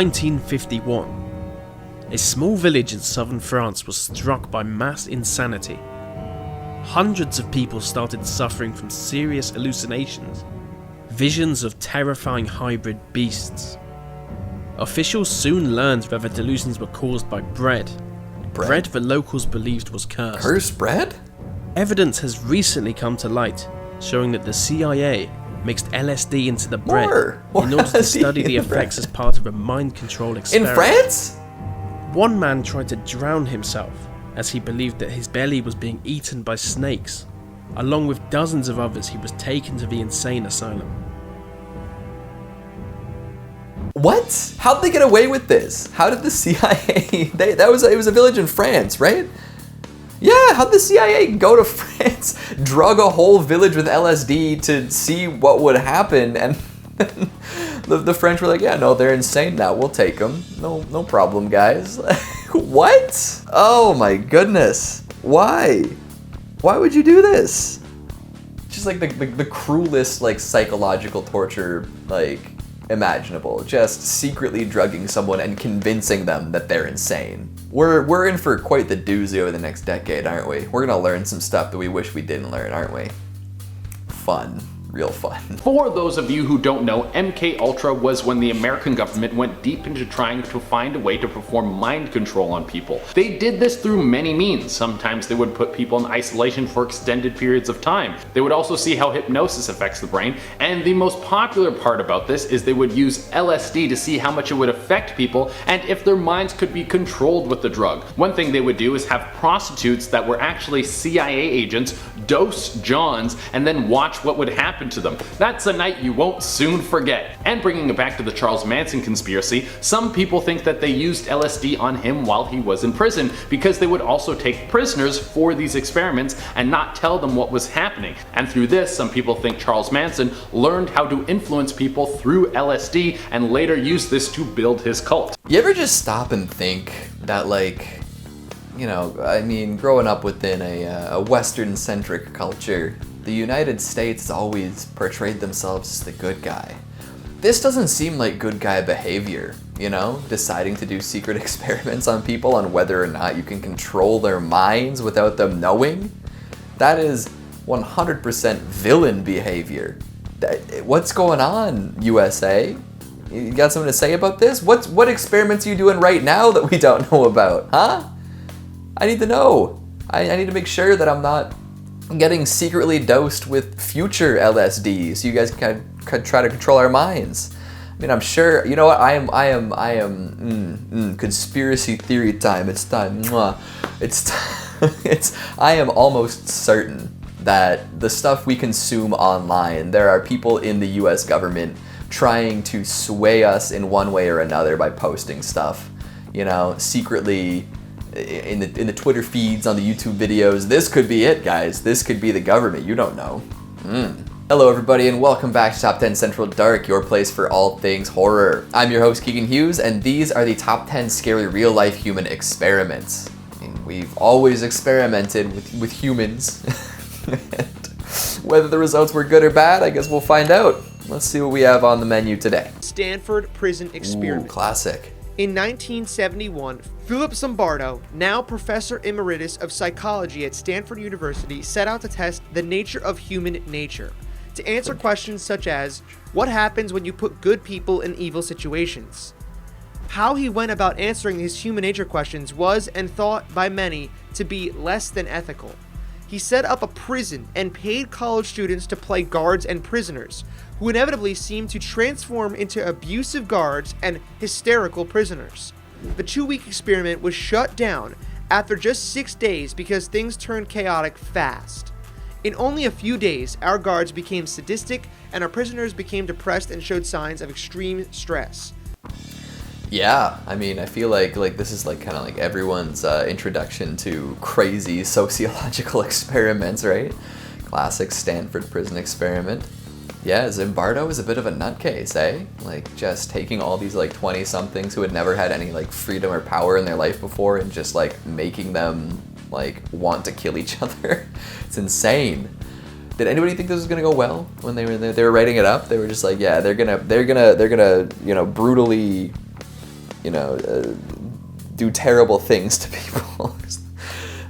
1951, a small village in southern France was struck by mass insanity. Hundreds of people started suffering from serious hallucinations, visions of terrifying hybrid beasts. Officials soon learned that the delusions were caused by bread the locals believed was cursed. Cursed bread? Evidence has recently come to light showing that the CIA mixed LSD into the bread in order to study the effects as part of a mind control experiment. In France? One man tried to drown himself as he believed that his belly was being eaten by snakes. Along with dozens of others, he was taken to the insane asylum. What? How'd they get away with this? How did the CIA... it was a village in France, right? Yeah, how'd the CIA go to France, drug a whole village with LSD to see what would happen, and the French were like, yeah, no, they're insane now, we'll take them. No problem, guys. What? Oh my goodness. Why? Why would you do this? Just like the cruelest, like, psychological torture, like, imaginable. Just secretly drugging someone and convincing them that they're insane. We're in for quite the doozy over the next decade, aren't we? We're gonna learn some stuff that we wish we didn't learn, aren't we? Fun. Real fun. For those of you who don't know, MK Ultra was when the American government went deep into trying to find a way to perform mind control on people. They did this through many means. Sometimes they would put people in isolation for extended periods of time. They would also see how hypnosis affects the brain, and the most popular part about this is they would use LSD to see how much it would affect people and if their minds could be controlled with the drug. One thing they would do is have prostitutes that were actually CIA agents dose Johns and then watch what would happen to them. That's a night you won't soon forget. And bringing it back to the Charles Manson conspiracy, some people think that they used LSD on him while he was in prison because they would also take prisoners for these experiments and not tell them what was happening. And through this, some people think Charles Manson learned how to influence people through LSD and later used this to build his cult. You ever just stop and think that, like, you know, I mean, growing up within a Western-centric culture, the United States always portrayed themselves as the good guy. This doesn't seem like good guy behavior, you know? Deciding to do secret experiments on people on whether or not you can control their minds without them knowing. That is 100% villain behavior. What's going on, USA? You got something to say about this? What experiments are you doing right now that we don't know about, huh? I need to know. I need to make sure that I'm not getting secretly dosed with future LSD so you guys can try to control our minds. I mean, I'm sure, you know what, I am conspiracy theory time. It's time. I am almost certain that the stuff we consume online, there are people in the US government trying to sway us in one way or another by posting stuff, you know, secretly in the Twitter feeds, on the YouTube videos. This could be it, guys. This could be the government. You don't know. Hello, everybody, and welcome back to Top 10 Central Dark, your place for all things horror. I'm your host, Keegan Hughes, and these are the top 10 scary real-life human experiments. I mean, we've always experimented with humans. And whether the results were good or bad, I guess we'll find out. Let's see what we have on the menu today. Stanford prison experiment. Ooh, classic. In 1971, Philip Zimbardo, now professor emeritus of psychology at Stanford University, set out to test the nature of human nature, to answer questions such as, what happens when you put good people in evil situations? How he went about answering his human nature questions was, and thought by many, to be less than ethical. He set up a prison and paid college students to play guards and prisoners, who inevitably seemed to transform into abusive guards and hysterical prisoners. The 2-week experiment was shut down after just 6 days because things turned chaotic fast. In only a few days, our guards became sadistic and our prisoners became depressed and showed signs of extreme stress. Yeah, I mean, I feel like this is like kind of like everyone's introduction to crazy sociological experiments, right? Classic Stanford prison experiment. Yeah, Zimbardo is a bit of a nutcase, eh? Like, just taking all these, like, 20-somethings who had never had any, like, freedom or power in their life before and just, like, making them, like, want to kill each other. It's insane. Did anybody think this was gonna go well when they were writing it up? They were just like, yeah, they're gonna, you know, brutally do terrible things to people.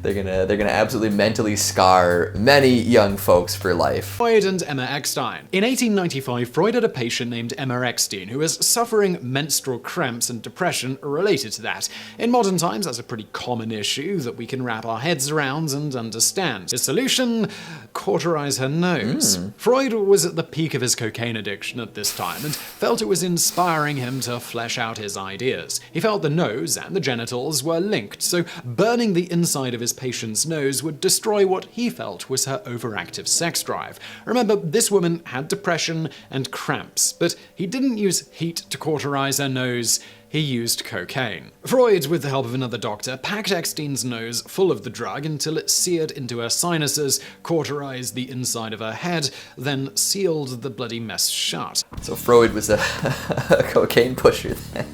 They're gonna absolutely mentally scar many young folks for life. Freud and Emma Eckstein. In 1895, Freud had a patient named Emma Eckstein who was suffering menstrual cramps and depression related to that. In modern times, that's a pretty common issue that we can wrap our heads around and understand. His solution? Cauterize her nose. Freud was at the peak of his cocaine addiction at this time and felt it was inspiring him to flesh out his ideas. He felt the nose and the genitals were linked, so burning the inside of his patient's nose would destroy what he felt was her overactive sex drive. Remember, this woman had depression and cramps, but he didn't use heat to cauterize her nose. He used cocaine. Freud, with the help of another doctor, packed Eckstein's nose full of the drug until it seared into her sinuses, cauterized the inside of her head, then sealed the bloody mess shut. So Freud was a cocaine pusher then.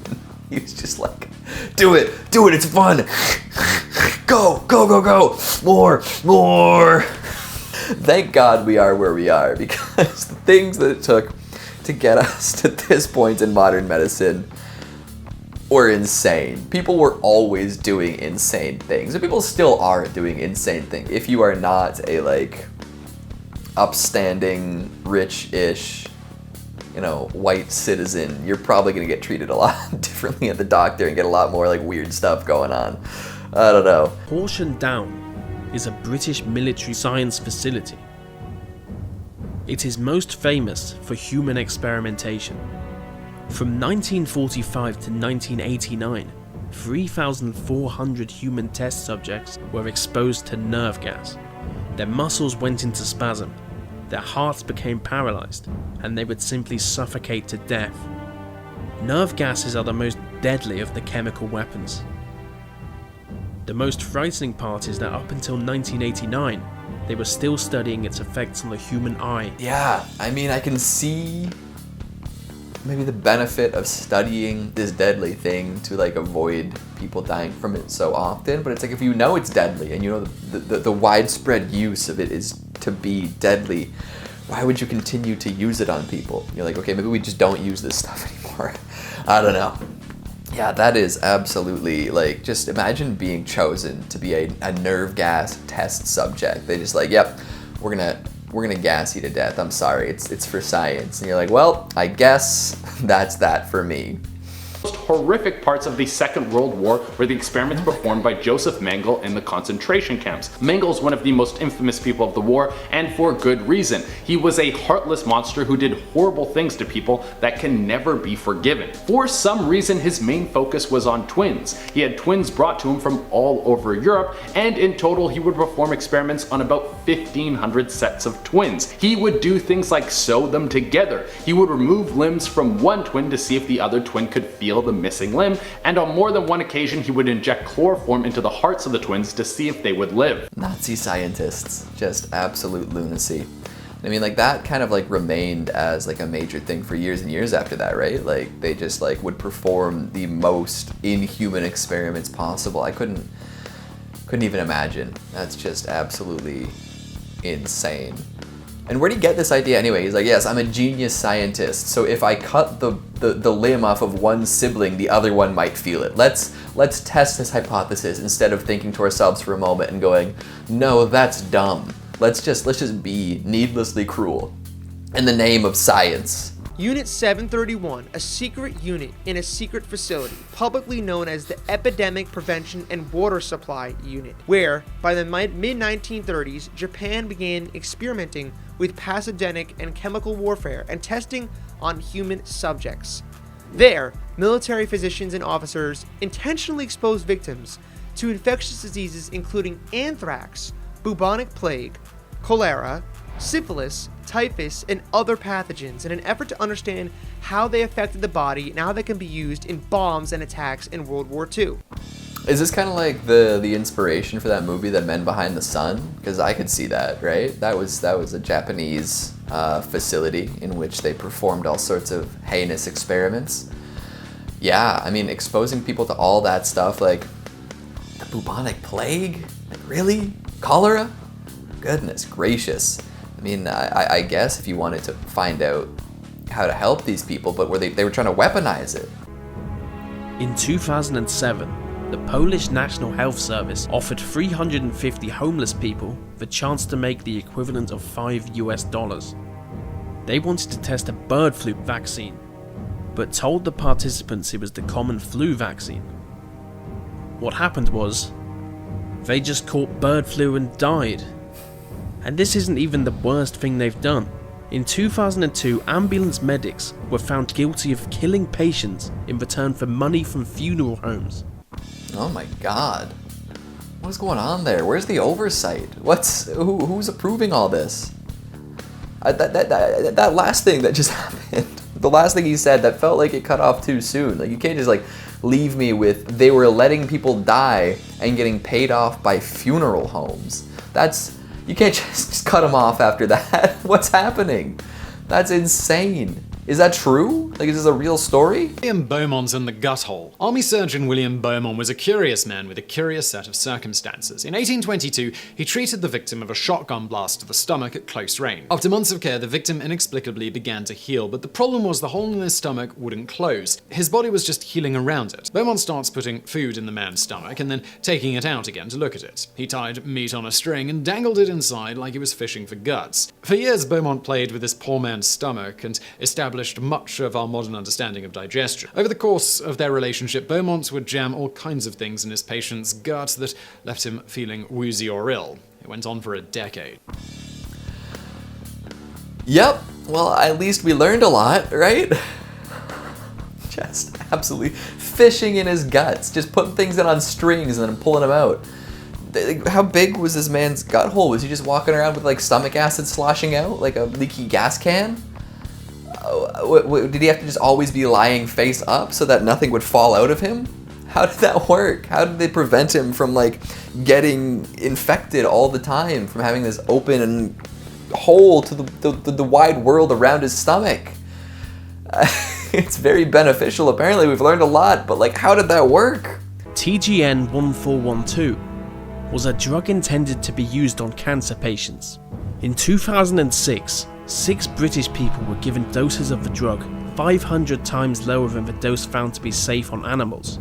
He was just like, do it, it's fun. Go, more. Thank God we are where we are, because the things that it took to get us to this point in modern medicine were insane. People were always doing insane things, and people still are doing insane things. If you are not a upstanding, rich-ish, white citizen, you're probably gonna get treated a lot differently at the doctor and get a lot more weird stuff going on. I don't know. Horsham Down is a British military science facility. It is most famous for human experimentation. From 1945 to 1989, 3,400 human test subjects were exposed to nerve gas. Their muscles went into spasm, their hearts became paralyzed, and they would simply suffocate to death. Nerve gases are the most deadly of the chemical weapons. The most frightening part is that up until 1989, they were still studying its effects on the human eye. Yeah, I mean, I can see maybe the benefit of studying this deadly thing to avoid people dying from it so often, but it's if you know it's deadly and you know the widespread use of it is to be deadly, why would you continue to use it on people? You're like, okay, maybe we just don't use this stuff anymore. I don't know. Yeah, that is absolutely just imagine being chosen to be a nerve gas test subject. They just yep, we're gonna gas you to death. I'm sorry, it's for science. And you're like, well, I guess that's that for me. The most horrific parts of the Second World War were the experiments performed by Joseph Mengele in the concentration camps. Mengele is one of the most infamous people of the war, and for good reason. He was a heartless monster who did horrible things to people that can never be forgiven. For some reason, his main focus was on twins. He had twins brought to him from all over Europe, and in total he would perform experiments on about 1,500 sets of twins. He would do things like sew them together. He would remove limbs from one twin to see if the other twin could feel the missing limb, and on more than one occasion he would inject chloroform into the hearts of the twins to see if they would live. Nazi scientists, just absolute lunacy. I mean, that kind of remained as a major thing for years and years after that, right? They just would perform the most inhuman experiments possible. I couldn't even imagine. That's just absolutely insane. And where did he get this idea anyway? He's like, yes, I'm a genius scientist, so if I cut the limb off of one sibling, the other one might feel it. Let's test this hypothesis instead of thinking to ourselves for a moment and going, no, that's dumb. Let's just be needlessly cruel in the name of science. Unit 731, a secret unit in a secret facility, publicly known as the Epidemic Prevention and Water Supply Unit, where, by the mid-1930s, Japan began experimenting with pathogenic and chemical warfare and testing on human subjects. There, military physicians and officers intentionally exposed victims to infectious diseases including anthrax, bubonic plague, cholera, syphilis, typhus, and other pathogens in an effort to understand how they affected the body and how they can be used in bombs and attacks in World War II. Is this kind of the inspiration for that movie, The Men Behind the Sun? Because I could see that, right? That was a Japanese facility in which they performed all sorts of heinous experiments. Yeah, I mean, exposing people to all that stuff, the bubonic plague? Really? Cholera? Goodness gracious. I mean, I guess if you wanted to find out how to help these people, but they were trying to weaponize it. In 2007, the Polish National Health Service offered 350 homeless people the chance to make the equivalent of $5. They wanted to test a bird flu vaccine, but told the participants it was the common flu vaccine. What happened was, they just caught bird flu and died. And this isn't even the worst thing they've done. In 2002, ambulance medics were found guilty of killing patients in return for money from funeral homes. Oh my god. What's going on there? Where's the oversight? Who's approving all this? That last thing that just happened, the last thing he said, that felt like it cut off too soon. Like, you can't just leave me with they were letting people die and getting paid off by funeral homes. You can't just cut them off after that. What's happening? That's insane. Is that true? Is this a real story? William Beaumont and the gut hole. Army surgeon William Beaumont was a curious man with a curious set of circumstances. In 1822, he treated the victim of a shotgun blast to the stomach at close range. After months of care, the victim inexplicably began to heal, but the problem was the hole in his stomach wouldn't close. His body was just healing around it. Beaumont starts putting food in the man's stomach and then taking it out again to look at it. He tied meat on a string and dangled it inside like he was fishing for guts. For years, Beaumont played with this poor man's stomach and established much of our modern understanding of digestion. Over the course of their relationship, Beaumont would jam all kinds of things in his patient's gut that left him feeling woozy or ill. It went on for a decade. Yep. Well, at least we learned a lot, right? Just absolutely fishing in his guts, just putting things in on strings and then pulling them out. How big was this man's gut hole? Was he just walking around with stomach acid sloshing out like a leaky gas can? Did he have to just always be lying face up so that nothing would fall out of him? How did that work? How did they prevent him from getting infected all the time, from having this open hole to the wide world around his stomach? It's very beneficial. Apparently, we've learned a lot, but how did that work? TGN 1412 was a drug intended to be used on cancer patients. In 2006, 6 British people were given doses of the drug 500 times lower than the dose found to be safe on animals.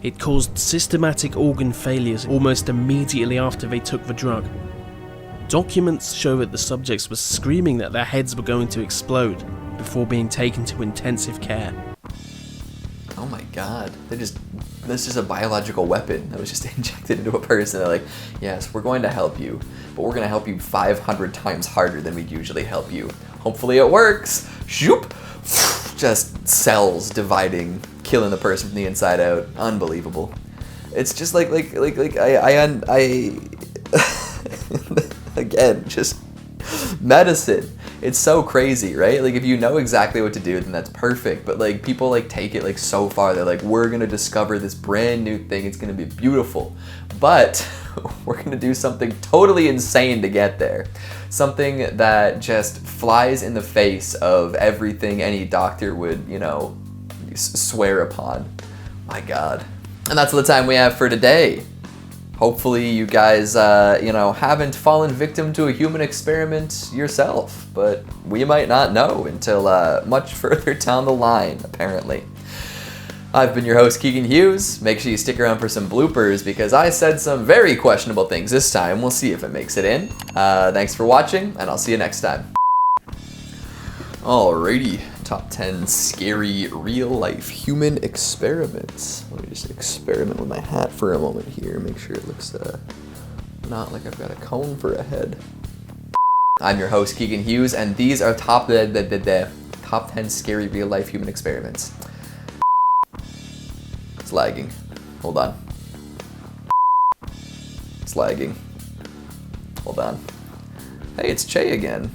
It caused systematic organ failures almost immediately after they took the drug. Documents show that the subjects were screaming that their heads were going to explode before being taken to intensive care. Oh my god. That's just a biological weapon that was just injected into a person. They're like, yes, we're going to help you, but we're going to help you 500 times harder than we'd usually help you. Hopefully it works. Shoop! Just cells dividing, killing the person from the inside out. Unbelievable. It's just again, just medicine. It's so crazy, right? If you know exactly what to do, then that's perfect. But people take it so far. They're we're gonna discover this brand new thing. It's gonna be beautiful, but we're gonna do something totally insane to get there. Something that just flies in the face of everything any doctor would, swear upon. My God. And that's all the time we have for today. Hopefully you guys, haven't fallen victim to a human experiment yourself, but we might not know until much further down the line, apparently. I've been your host, Keegan Hughes. Make sure you stick around for some bloopers because I said some very questionable things this time. We'll see if it makes it in. Thanks for watching, and I'll see you next time. Alrighty, top 10 scary real-life human experiments. Let me just experiment with my hat for a moment here, make sure it looks not like I've got a cone for a head. I'm your host, Keegan Hughes, and these are top 10 scary real-life human experiments. It's lagging. Hold on. It's lagging. Hold on. Hey, it's Che again.